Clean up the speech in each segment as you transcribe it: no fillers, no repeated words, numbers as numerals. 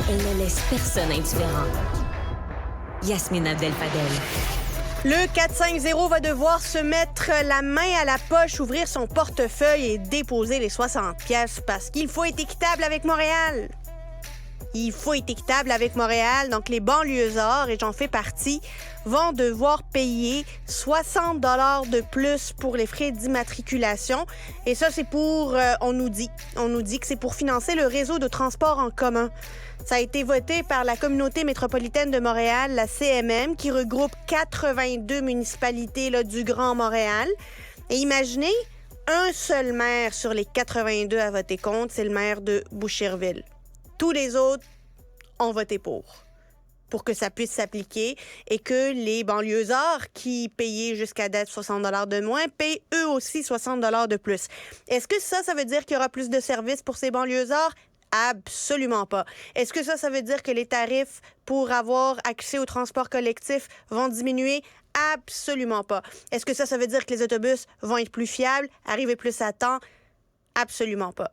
elle ne laisse personne indifférent. Yasmine Abdel-Fadel. Le 450 va devoir se mettre la main à la poche, ouvrir son portefeuille et déposer les 60 pièces parce qu'il faut être équitable avec Montréal. Il faut être équitable avec Montréal. Donc, les banlieusards, et j'en fais partie, vont devoir payer 60 $ de plus pour les frais d'immatriculation. Et ça, c'est pour, on nous dit que c'est pour financer le réseau de transport en commun. Ça a été voté par la communauté métropolitaine de Montréal, la CMM, qui regroupe 82 municipalités là, du Grand Montréal. Et imaginez, un seul maire sur les 82 à voter contre, c'est le maire de Boucherville. Tous les autres ont voté pour que ça puisse s'appliquer et que les banlieusards qui payaient jusqu'à date 60 $ de moins payent eux aussi 60 $ de plus. Est-ce que ça veut dire qu'il y aura plus de services pour ces banlieusards? Absolument pas. Est-ce que ça veut dire que les tarifs pour avoir accès au transport collectif vont diminuer? Absolument pas. Est-ce que ça veut dire que les autobus vont être plus fiables, arriver plus à temps? Absolument pas.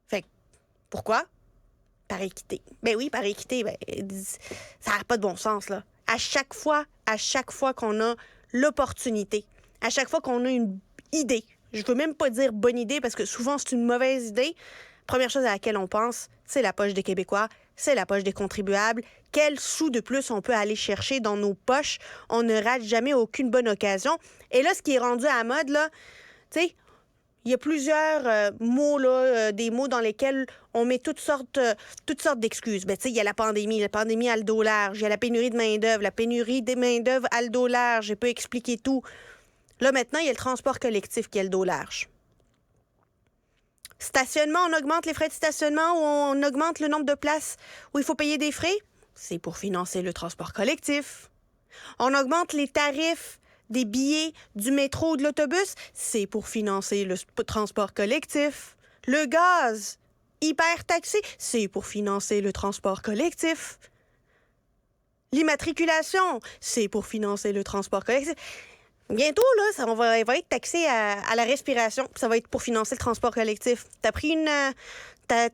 Fait que, pourquoi? Par équité. Ben oui, par équité, ça n'a pas de bon sens, là. À chaque fois qu'on a l'opportunité, à chaque fois qu'on a une idée, je veux même pas dire bonne idée parce que souvent c'est une mauvaise idée, première chose à laquelle on pense, c'est la poche des Québécois, c'est la poche des contribuables. Quels sous de plus on peut aller chercher dans nos poches? On ne rate jamais aucune bonne occasion. Et là, ce qui est rendu à la mode, là, tu sais, il y a plusieurs mots, là, des mots dans lesquels on met toutes sortes d'excuses. Ben, tu sais, il y a la pandémie à le dos large, il y a la pénurie de main-d'œuvre, la pénurie des main-d'œuvre à le dos large, je peux expliquer tout. Là, maintenant, il y a le transport collectif qui est le dos large. Stationnement, on augmente les frais de stationnement ou on augmente le nombre de places où il faut payer des frais? C'est pour financer le transport collectif. On augmente les tarifs des billets du métro ou de l'autobus, c'est pour financer le transport collectif. Le gaz, hyper taxé, c'est pour financer le transport collectif. L'immatriculation, c'est pour financer le transport collectif. Bientôt, là, on va être taxé à la respiration, ça va être pour financer le transport collectif. T'as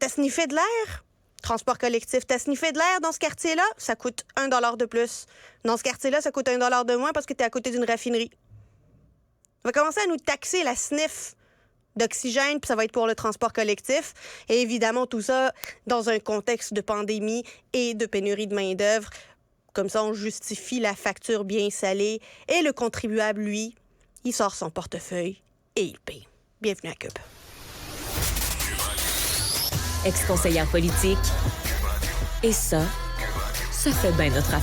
sniffé de l'air? Transport collectif. T'as sniffé de l'air dans ce quartier-là? Ça coûte 1 $ de plus. Dans ce quartier-là, ça coûte 1 $ de moins parce que t'es à côté d'une raffinerie. On va commencer à nous taxer la sniff d'oxygène, puis ça va être pour le transport collectif. Et évidemment, tout ça dans un contexte de pandémie et de pénurie de main-d'œuvre. Comme ça, on justifie la facture bien salée. Et le contribuable, lui, il sort son portefeuille et il paye. Bienvenue à Cube. Ex-conseillère politique. Et ça fait bien notre affaire.